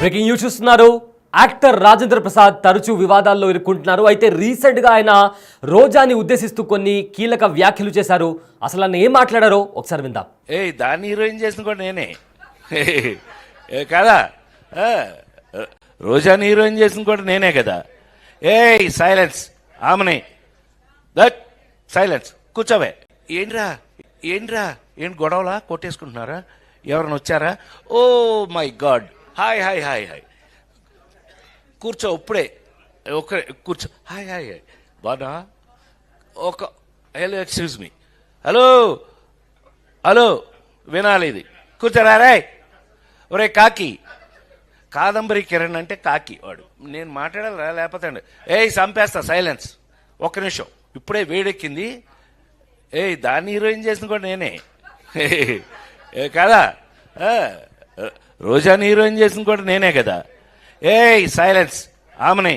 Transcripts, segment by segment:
Breaking news చూస్తున్నారు. Actor Rajendra Prasad తరచూ వివాదాల్లో ఇరుక్కుంటున్నారు. అయితే రీసెంట్గా ఆయన రోజాని ఉద్దేశిస్తూ కొన్ని కీలక వ్యాఖ్యలు చేశారు. అసలు ఆయన ఏం మాట్లాడారో ఒకసారి విందాం. దాన్ని హీరోయిన్ చేసిన కూడా నేనే కదా, రోజాని హీరోయిన్ చేసిన కూడా నేనే కదా. సైలెన్స్ ఆమెని, దట్ సైలెన్స్, కూర్చోవే. ఏంట్రా ఏంటి గొడవలా, కొట్టేసుకుంటున్నారా, ఎవరైనా వచ్చారా? Oh my God, hi hi hi hi, కూర్చో ఇప్పుడే, కూర్చో, హాయ్ హాయ్ హాయ్, బాగా ఒక hello, excuse me, hello hello, వినాలి ఇది, కూర్చోరా రే. ఒరే కాకి, కాదంబరి కిరణ్ అంటే కాకి వాడు, నేను మాట్లాడాలా లేకపోతే చంపేస్తా. సైలెన్స్, ఒక్క నిమిషం, ఇప్పుడే వేడెక్కింది. దాన్ని హీరోయిన్ చేసిన కూడా నేనే కదా, రోజాని హీరోయిన్ చేసిన కూడా నేనే కదా. సైలెన్స్ ఆమెని,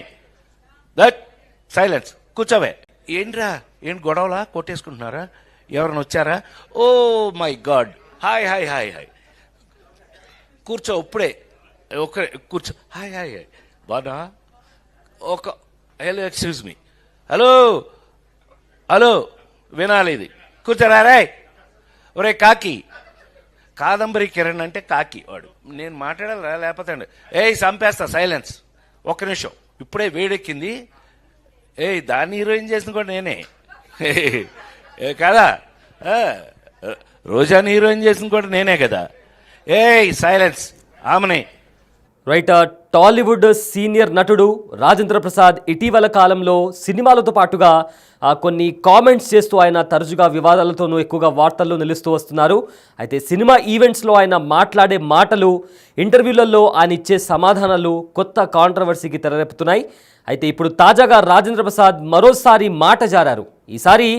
దట్ సైలెన్స్, కూర్చోవే. ఏంటి గొడవలా, కొట్టేసుకుంటున్నారా, ఎవరైనా వచ్చారా? Oh my God, hi hi hi hi, కూర్చో ఇప్పుడే, కూర్చో, హాయ్ హాయ్ హాయ్, బాగా ఒక hello, excuse me, hello hello, వినాలి ఇది, కూర్చోరా రే. ఒరే కాకి, కాదంబరి కిరణ్ అంటే కాకి వాడు, నేను మాట్లాడాలా లేకపోతే చంపేస్తా. సైలెన్స్, ఒక్క నిమిషం, ఇప్పుడే వేడెక్కింది. దాన్ని హీరోయిన్ చేసిన కూడా నేనే కదా, రోజాని హీరోయిన్ చేసిన కూడా నేనే కదా. సైలెన్స్ ఆమెని. రైట్, టాలీవుడ్ సీనియర్ నటుడు రాజేంద్ర ప్రసాద్ ఇటీవల కాలంలో సినిమాలతో పాటుగా కొన్ని కామెంట్స్ చేస్తూ ఆయన తరచుగా వివాదాలతోనూ ఎక్కువగా వార్తల్లో నిలుస్తూ వస్తున్నారు. అయితే సినిమా ఈవెంట్స్లో ఆయన మాట్లాడే మాటలు, ఇంటర్వ్యూలలో ఆయన ఇచ్చే సమాధానాలు కొత్త కాంట్రవర్సీకి తెరలేపుతున్నాయి. అయితే ఇప్పుడు తాజాగా రాజేంద్ర ప్రసాద్ మరోసారి మాట జారారు. ఈసారి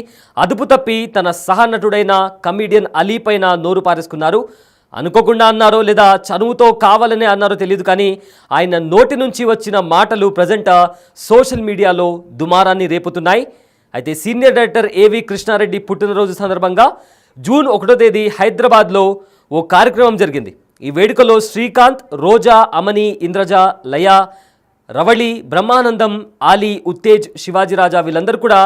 అదుపు తప్పి తన సహనటుడైన కమీడియన్ అలీ పైన నోరు పారేసుకున్నారు. అనుకోకుండా అన్నారో లేదా చనువుతో కావాలనే అన్నారో తెలియదు, కానీ ఆయన నోటి నుంచి వచ్చిన మాటలు ప్రజెంట్ సోషల్ మీడియాలో దుమారాన్ని రేపుతున్నాయి. అయితే సీనియర్ డైరెక్టర్ ఏవి కృష్ణారెడ్డి పుట్టినరోజు సందర్భంగా జూన్ 1వ తేదీ హైదరాబాద్లో ఓ కార్యక్రమం జరిగింది. ఈ వేడుకలో శ్రీకాంత్, రోజా, అమని, ఇంద్రజ, లయ, రవళి, బ్రహ్మానందం, ఆలీ, ఉత్తేజ్, శివాజీరాజా వీళ్ళందరూ కూడా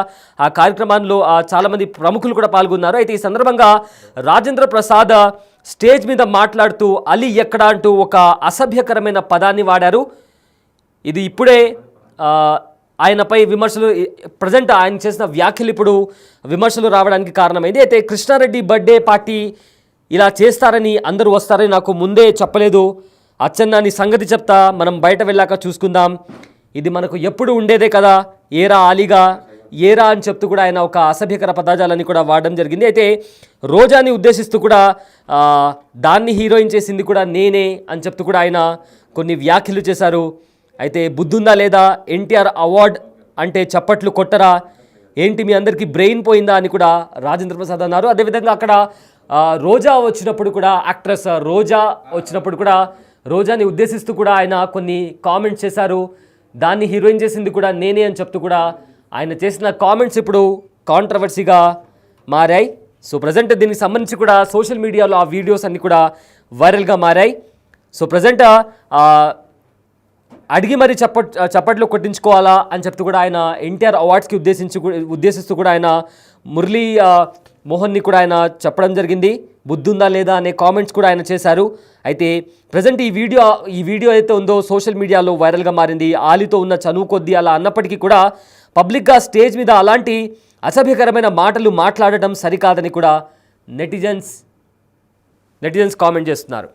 ఆ కార్యక్రమంలో చాలామంది ప్రముఖులు కూడా పాల్గొన్నారు. అయితే ఈ సందర్భంగా రాజేంద్ర ప్రసాద్ స్టేజ్ మీద మాట్లాడుతూ అలీ ఎక్కడా అంటూ ఒక అసభ్యకరమైన పదాన్ని వాడారు. ఇది ఇప్పుడే ఆయనపై విమర్శలు, ప్రజెంట్ ఆయన చేసిన వ్యాఖ్యలు ఇప్పుడు విమర్శలు రావడానికి కారణమైంది. అయితే కృష్ణారెడ్డి బర్త్డే పార్టీ ఇలా చేస్తారని, అందరూ వస్తారని నాకు ముందే చెప్పలేదు. అచ్చన్న నీ సంగతి చెప్తా, మనం బయట వెళ్ళాక చూసుకుందాం, ఇది మనకు ఎప్పుడు ఉండేదే కదా, ఏరా ఆలీగా ఏరా అని చెప్తూ కూడా ఆయన ఒక అసభ్యకర పదజాలని కూడా వాడడం జరిగింది. అయితే రోజాని ఉద్దేశిస్తూ కూడా దాన్ని హీరోయిన్ చేసింది కూడా నేనే అని చెప్తూ కూడా ఆయన కొన్ని వ్యాఖ్యలు చేశారు. అయితే బుద్ధుందా లేదా, ఎన్టీఆర్ అవార్డ్ అంటే చప్పట్లు కొట్టరా, ఏంటి మీ అందరికీ బ్రెయిన్ పోయిందా అని కూడా రాజేంద్ర ప్రసాద్ అన్నారు. అదేవిధంగా అక్కడ రోజా వచ్చినప్పుడు కూడా, యాక్ట్రెస్ రోజా వచ్చినప్పుడు కూడా రోజాని ఉద్దేశిస్తూ కూడా ఆయన కొన్ని కామెంట్స్ చేశారు. దాన్ని హీరోయిన్ చేసింది కూడా నేనే అని చెప్తూ కూడా ఆయన చేసిన కామెంట్స్ ఇప్పుడు కాంట్రవర్సీగా మారాయి. సో ప్రజెంట్ దీనికి సంబంధించి కూడా సోషల్ మీడియాలో ఆ వీడియోస్ అన్నీ కూడా వైరల్గా మారాయి. సో ప్రజెంట్ అడిగి మరి చప్పట్లు కొట్టించుకోవాలా అని చెప్తూ కూడా ఆయన ఎన్టీఆర్ అవార్డ్స్కి ఉద్దేశిస్తూ కూడా ఆయన మురళీ మోహన్ని కూడా ఆయన చెప్పడం జరిగింది. బుద్ధుందా లేదా అనే కామెంట్స్ కూడా ఆయన చేశారు. అయితే ప్రజెంట్ ఈ వీడియో అయితే ఉందో సోషల్ మీడియాలో వైరల్గా మారింది. ఆలీతో ఉన్న చనువు కొద్దీ అలా అన్నప్పటికీ కూడా పబ్లిక్గా స్టేజ్ మీద అలాంటి అసభ్యకరమైన మాటలు మాట్లాడటం సరికాదని కూడా నెటిజన్స్ కామెంట్ చేస్తున్నారు.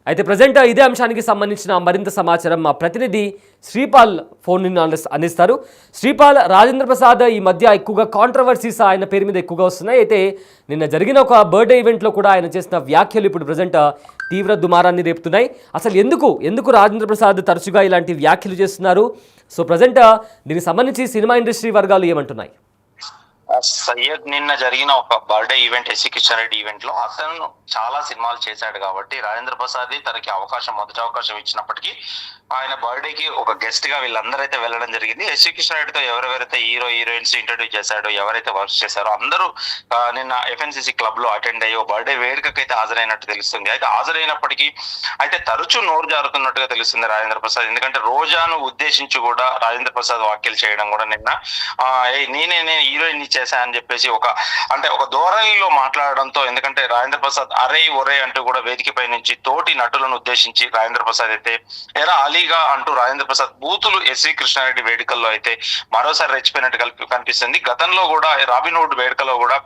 అయితే ప్రజెంట్ ఇదే అంశానికి సంబంధించిన మరింత సమాచారం మా ప్రతినిధి శ్రీపాల్ ఫోన్ అందిస్తారు. శ్రీపాల్, రాజేంద్ర ప్రసాద్ ఈ మధ్య ఎక్కువగా కాంట్రవర్సీస్ ఆయన పేరు మీద ఎక్కువగా వస్తున్నాయి. అయితే నిన్న జరిగిన ఒక బర్త్డే ఈవెంట్లో కూడా ఆయన చేసిన వ్యాఖ్యలు ఇప్పుడు ప్రజెంట్ తీవ్ర దుమారాన్ని రేపుతున్నాయి. అసలు ఎందుకు రాజేంద్ర ప్రసాద్ తరచుగా ఇలాంటి వ్యాఖ్యలు చేస్తున్నారు? సో ప్రజెంట్ దీనికి సంబంధించి సినిమా ఇండస్ట్రీ వర్గాలు ఏమంటున్నాయి? సయ్యద్ నిన్న జరిగిన ఒక birthday event, SC Kishan Reddy event లో అతను చాలా సినిమాలు చేశాడు కాబట్టి రాజేంద్ర ప్రసాద్ తనకి మొదటి అవకాశం ఇచ్చినప్పటికీ ఆయన బర్త్డేకి ఒక గెస్ట్ గా వీళ్ళందరైతే వెళ్ళడం జరిగింది. ఎస్సీ కిషన్ రెడ్డితో ఎవరెవరైతే హీరోయిన్స్ ఇంట్రడ్యూస్ చేశాడో, ఎవరైతే వర్క్ చేశారో అందరూ నిన్న ఎఫ్ఎన్సీసీ క్లబ్ లో అటెండ్ అయ్యి బర్త్డే వేడుకకైతే హాజరైనట్టు తెలుస్తుంది. అయితే హాజరైనప్పటికీ అయితే తరచూ నోరు జారుతున్నట్టుగా తెలుస్తుంది రాజేంద్ర ప్రసాద్. ఎందుకంటే రోజాను ఉద్దేశించి కూడా రాజేంద్ర ప్రసాద్ వ్యాఖ్యలు చేయడం కూడా నిన్న నేను హీరోయిన్ చేశా అని చెప్పేసి ఒక ధోరణిలో మాట్లాడడంతో, ఎందుకంటే రాజేంద్ర ప్రసాద్ అరే ఒరే అంటూ కూడా వేదికపై నుంచి తోటి నటులను ఉద్దేశించి రాజేంద్ర ప్రసాద్ అయితే ఎరా అలీగా అంటూ రాజేంద్ర ప్రసాద్ బూతులు ఎస్వి కృష్ణారెడ్డి వేడుకల్లో అయితే మరోసారి రెచ్చిపోయినట్టు కనిపిస్తుంది. గతంలో కూడా రాబిన్హుడ్ వేడుకలో కూడా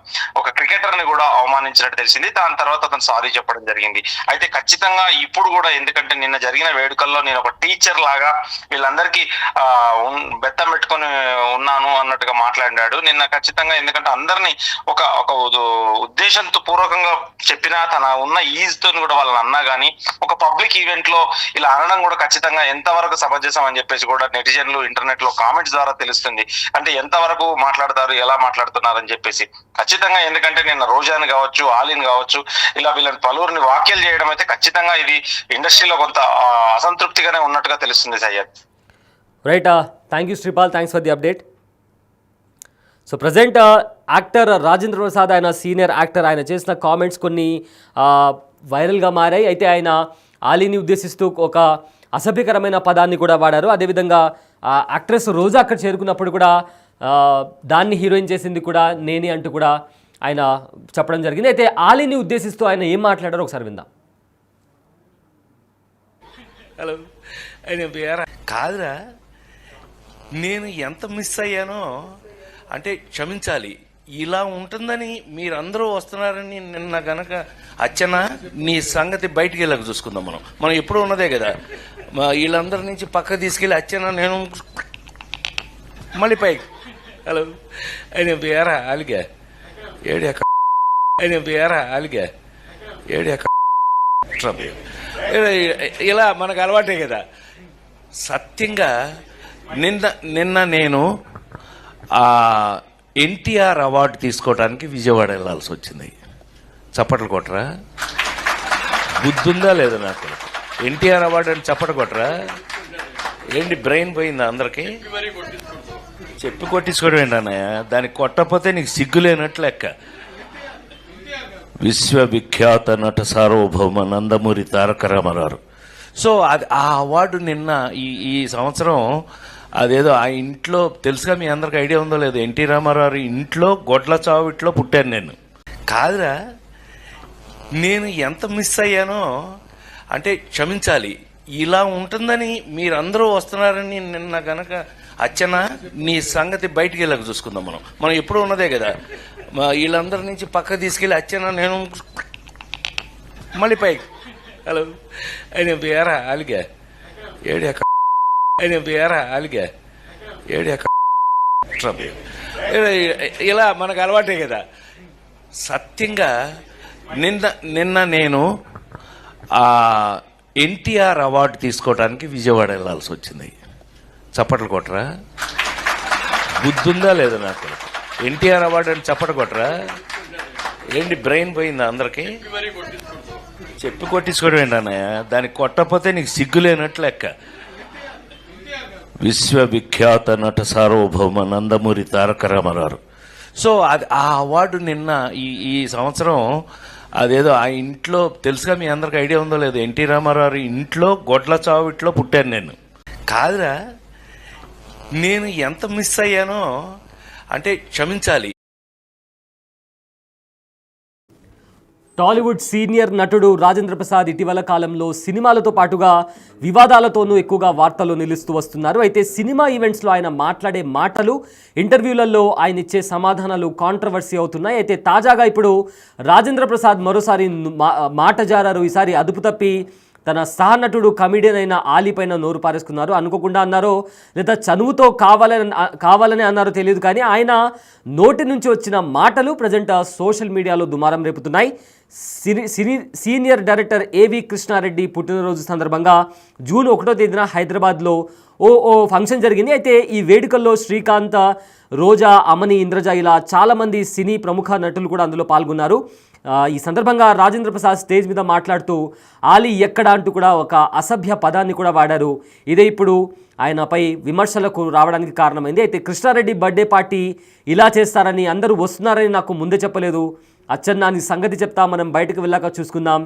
ఒక క్రికెటర్ ని కూడా అవమానించినట్టు తెలిసింది. దాని తర్వాత అతను సారీ చెప్పడం జరిగింది. అయితే ఖచ్చితంగా ఇప్పుడు కూడా, ఎందుకంటే నిన్న జరిగిన వేడుకల్లో నేను ఒక టీచర్ లాగా వీళ్ళందరికీ బెత్తం పెట్టుకొని ఉన్నాను అన్నట్టుగా మాట్లాడాడు నిన్న. ఖచ్చితంగా ఎందుకంటే అందరినీ ఒక ఉద్దేశంతో పూర్వకంగా చెప్పినా, తన ఉన్న ఈజ్ తో కూడా వాళ్ళని అన్నా గానీ ఒక పబ్లిక్ ఈవెంట్ లో ఇలా అనడం కూడా ఖచ్చితంగా ఎంతవరకు సమంజసం అని చెప్పేసి కూడా నెటిజన్లు ఇంటర్నెట్ లో కామెంట్స్ ద్వారా తెలుస్తుంది. అంటే ఎంతవరకు మాట్లాడతారు, ఎలా మాట్లాడుతున్నారు అని చెప్పేసి ఖచ్చితంగా. ఎందుకంటే నిన్న రోజాని కావచ్చు, ఆలీన్ కావచ్చు, ఇలా వీళ్ళని పలువురిని వ్యాఖ్యలు చేయడం అయితే ఖచ్చితంగా ఇది ఇండస్ట్రీలో కొంత అసంతృప్తిగానే ఉన్నట్టుగా తెలుస్తుంది Syed. Right, thank you Sripal, thanks for the update. So present actor Rajendra Prasad, ఆయన సీనియర్ యాక్టర్, ఆయన చేసిన కామెంట్స్ కొన్ని వైరల్గా మారాయి. అయితే ఆయన ఆలీని ఉద్దేశిస్తూ ఒక అసభ్యకరమైన పదాన్ని కూడా వాడారు. అదేవిధంగా యాక్ట్రెస్ రోజా అక్కడ చేరుకున్నప్పుడు కూడా దాన్ని హీరోయిన్ చేసింది కూడా నేనే అంటూ కూడా ఆయన చెప్పడం జరిగింది. అయితే ఆలీని ఉద్దేశిస్తూ ఆయన ఏం మాట్లాడారో ఒకసారి విందాం. హలో, కాదురా, నేను ఎంత మిస్ అయ్యానో అంటే క్షమించాలి. ఇలా ఉంటుందని మీరందరూ వస్తున్నారని నిన్న గనక అచ్చన నీ సంగతి బయటికి వెళ్ళక చూసుకుందాం. మనం ఎప్పుడు ఉన్నదే కదా. వీళ్ళందరి నుంచి పక్క తీసుకెళ్ళి అచ్చన నేను మళ్ళీ పైకి. హలో, అయినా పేరా అలిగా ఏడియా, అయినా పేరా అలిగా ఏడియా. ఇలా మనకు అలవాటే కదా. సత్యంగా నిన్న నేను ఎన్టీఆర్ అవార్డు తీసుకోవడానికి విజయవాడ వెళ్ళాల్సి వచ్చింది. చప్పట్లు కొట్టరా? బుద్ధుందా లేదా నాకు? ఎన్టీఆర్ అవార్డు అని చప్పట్లు కొట్టరా? ఏంటి బ్రెయిన్ పోయిందా అందరికి? చెప్పి కొట్టించుకోవడం ఏంటన్నయ్య? దానికి కొట్టకపోతే నీకు సిగ్గులేనట్లు లెక్క. విశ్వవిఖ్యాత నట సార్వభౌమ నందమూరి తారక రామారావు. సో అది ఆ అవార్డు నిన్న ఈ సంవత్సరం అదేదో ఆ ఇంట్లో తెలుసుగా, మీ అందరికి ఐడియా ఉందో లేదో, ఎన్టీ రామారావు ఇంట్లో గొడ్ల చావిట్లో పుట్టాను నేను. కాదురా, నేను ఎంత మిస్ అయ్యానో అంటే క్షమించాలి. ఇలా ఉంటుందని మీరందరూ వస్తున్నారని నిన్న గనక అచ్చన నీ సంగతి బయటికి వెళ్ళక చూసుకుందాం. మనం ఎప్పుడు ఉన్నదే కదా. వీళ్ళందరి నుంచి పక్క తీసుకెళ్ళి అచ్చన నేను మళ్ళీ పైకి. హలో, అయినా పేరా అలిగా ఏడియా, అయినా పేరా అలిగా ఏడియా. ఇలా మనకు అలవాటే కదా. సత్యంగా నిన్న నేను ఎన్టీఆర్ అవార్డు తీసుకోవడానికి విజయవాడ వెళ్ళాల్సి వచ్చింది. చప్పట్లు కొట్టరా? బుద్ధుందా లేదా నాకు? ఎన్టీఆర్ అవార్డు అని చప్పట్లు కొట్టరా? ఏంటి బ్రెయిన్ పోయిందా అందరికి? చెప్పి కొట్టించుకోవడం ఏంటన్నయ్య? దానికి కొట్టకపోతే నీకు సిగ్గులేనట్లు లెక్క. విశ్వవిఖ్యాత నట సార్వభౌమ నందమూరి తారక రామారావు. సో అది ఆ అవార్డు నిన్న ఈ సంవత్సరం అదేదో ఆ ఇంట్లో తెలుసుగా, మీ అందరికి ఐడియా ఉందో లేదో, ఎన్టీ రామారావు ఇంట్లో గొడ్ల చావిట్లో పుట్టాను నేను. కాదురా, నేను ఎంత మిస్ అయ్యానో అంటే క్షమించాలి. టాలీవుడ్ సీనియర్ నటుడు రాజేంద్ర ప్రసాద్ ఇటీవల కాలంలో సినిమాలతో పాటుగా వివాదాలతోనూ ఎక్కువగా వార్తల్లో నిలుస్తూ వస్తున్నారు. అయితే సినిమా ఈవెంట్స్లో ఆయన మాట్లాడే మాటలు, ఇంటర్వ్యూలలో ఆయన ఇచ్చే సమాధానాలు కాంట్రవర్సీ అవుతున్నాయి. అయితే తాజాగా ఇప్పుడు రాజేంద్ర ప్రసాద్ మరోసారి మాట జారారు. ఈసారి అదుపు తప్పి తన సహనటుడు కమిడియన్ అయిన ఆలీ పైన నోరు పారేసుకున్నారు. అనుకోకుండా అన్నారో లేదా చనువుతో కావాలని అన్నారో తెలియదు, కానీ ఆయన నోటి నుంచి వచ్చిన మాటలు ప్రజెంట్ సోషల్ మీడియాలో దుమారం రేపుతున్నాయి. సీనియర్ డైరెక్టర్ ఏవి కృష్ణారెడ్డి పుట్టినరోజు సందర్భంగా జూన్ 1వ తేదీన హైదరాబాద్లో ఓ ఫంక్షన్ జరిగింది. అయితే ఈ వేడుకల్లో శ్రీకాంత్, రోజా, అమని, ఇంద్రజ ఇలా చాలామంది సినీ ప్రముఖ నటులు కూడా అందులో పాల్గొన్నారు. ఈ సందర్భంగా రాజేంద్ర ప్రసాద్ స్టేజ్ మీద మాట్లాడుతూ ఆలీ ఎక్కడ అంటూ కూడా ఒక అసభ్య పదాన్ని కూడా వాడారు. ఇదే ఇప్పుడు ఆయనపై విమర్శలకు రావడానికి కారణమైంది. అయితే కృష్ణారెడ్డి బర్త్డే పార్టీ ఇలా చేస్తారని, అందరూ వస్తున్నారని నాకు ముందే చెప్పలేదు. అచ్చన్న నీ సంగతి చెప్తా, మనం బయటకు వెళ్ళాక చూసుకుందాం.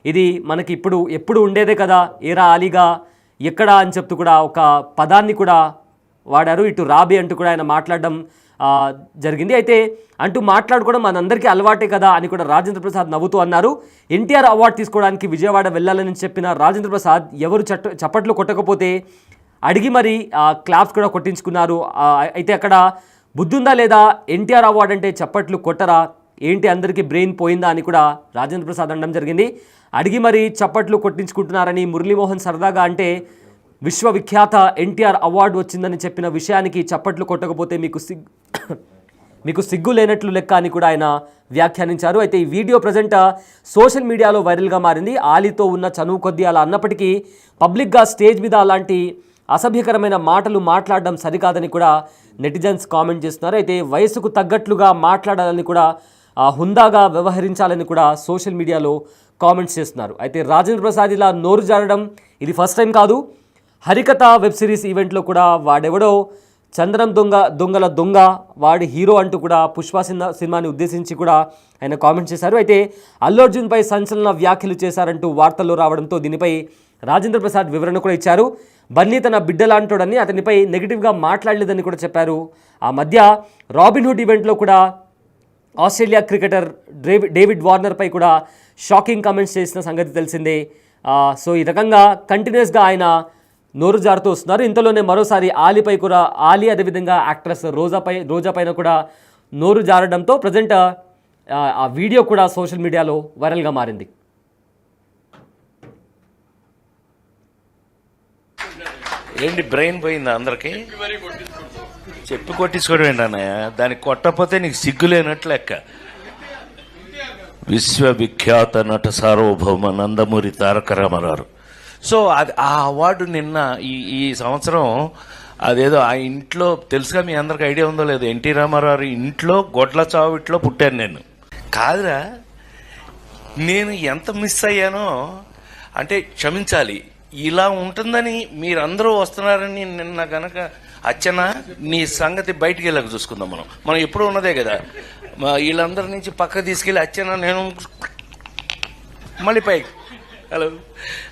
ఇది మనకి ఎప్పుడు ఉండేదే కదా, ఏరా ఆలీగా ఎక్కడా అని చెప్తూ కూడా ఒక పదాన్ని కూడా వాడారు. ఇటు రాబీ అంటూ కూడా ఆయన మాట్లాడడం జరిగింది. అయితే అంటూ మాట్లాడుకోవడం మనందరికీ అలవాటే కదా అని కూడా రాజేంద్ర ప్రసాద్ నవ్వుతూ అన్నారు. ఎన్టీఆర్ అవార్డు తీసుకోవడానికి విజయవాడ వెళ్ళాలని చెప్పిన రాజేంద్ర ప్రసాద్ ఎవరు చప్పట్లు కొట్టకపోతే అడిగి మరి క్లాప్స్ కూడా కొట్టించుకున్నారు. అయితే అక్కడ బుద్ధుందా లేదా, ఎన్టీఆర్ అవార్డు అంటే చప్పట్లు కొట్టరా ఏంటి, అందరికీ బ్రెయిన్ పోయిందా అని కూడా రాజేంద్ర ప్రసాద్ అనడం జరిగింది. అడిగి మరి చప్పట్లు కొట్టించుకుంటున్నారని మురళీమోహన్ సరదాగా అంటే విశ్వవిఖ్యాత ఎన్టీఆర్ అవార్డు వచ్చిందని చెప్పిన విషయానికి చప్పట్లు కొట్టకపోతే మీకు సిగ్గు లేనట్లు లెక్క అని కూడా ఆయన వ్యాఖ్యానించారు. అయితే ఈ వీడియో ప్రజెంట్ సోషల్ మీడియాలో వైరల్గా మారింది. ఆలీతో ఉన్న చనువు కొద్దీ అలా అన్నప్పటికీ పబ్లిక్గా స్టేజ్ మీద అలాంటి అసభ్యకరమైన మాటలు మాట్లాడడం సరికాదని కూడా నెటిజన్స్ కామెంట్ చేస్తున్నారు. అయితే వయసుకు తగ్గట్లుగా మాట్లాడాలని కూడా హుందాగా వ్యవహరించాలని కూడా సోషల్ మీడియాలో కామెంట్స్ చేస్తున్నారు. అయితే రాజేంద్ర ప్రసాద్ ఇలా నోరు జారడం ఇది ఫస్ట్ టైం కాదు. హరికథ వెబ్ సిరీస్ ఈవెంట్లో కూడా వాడెవడో చంద్రం దొంగల దొంగ వాడి హీరో అంటూ కూడా పుష్ప సినిమాని ఉద్దేశించి కూడా ఆయన కామెంట్ చేశారు. అయితే అల్లు అర్జున్పై సంచలన వ్యాఖ్యలు చేశారంటూ వార్తల్లో రావడంతో దీనిపై రాజేంద్ర ప్రసాద్ వివరణ కూడా ఇచ్చారు. బన్నీ తన బిడ్డలాంటోడని, అతనిపై నెగిటివ్గా మాట్లాడలేదని కూడా చెప్పారు. ఆ మధ్య రాబిన్హుడ్ ఈవెంట్లో కూడా ఆస్ట్రేలియా క్రికెటర్ డేవిడ్ వార్నర్పై కూడా షాకింగ్ కామెంట్స్ చేసిన సంగతి తెలిసిందే. సో ఈ రకంగా కంటిన్యూస్గా ఆయన నోరు జారుతూ వస్తున్నారు. ఇంతలోనే మరోసారి ఆలీపై కూడా అదేవిధంగా యాక్ట్రెస్ రోజా పైన కూడా నోరు జారడంతో ప్రజెంట్ ఆ వీడియో కూడా సోషల్ మీడియాలో వైరల్గా మారింది. ఏంటి బ్రెయిన్ పోయిందా అందరికి? చెప్పి కొట్టించుకోవడం ఏంటి అన్నయ్య? దానికి కొట్టకపోతే నీకు సిగ్గు లేనట్లు లెక్క. విశ్వవిఖ్యాత నట సార్వభౌమ నందమూరి తారక రామారావు. సో అది ఆ అవార్డు నిన్న ఈ సంవత్సరం అదేదో ఆ ఇంట్లో తెలుసుగా, మీ అందరికి ఐడియా ఉందో లేదో, ఎన్టీ రామారావు ఇంట్లో గొడ్ల చావిట్లో పుట్టాను నేను. కాదురా, నేను ఎంత మిస్ అయ్యానో అంటే క్షమించాలి. ఇలా ఉంటుందని మీరందరూ వస్తున్నారని నిన్న గనక అచ్చన నీ సంగతి బయటికి వెళ్ళక చూసుకుందాం. మనం ఎప్పుడూ ఉన్నదే కదా, వీళ్ళందరి నుంచి పక్క తీసుకెళ్ళి అచ్చన నేను మళ్ళీ పైకి హలో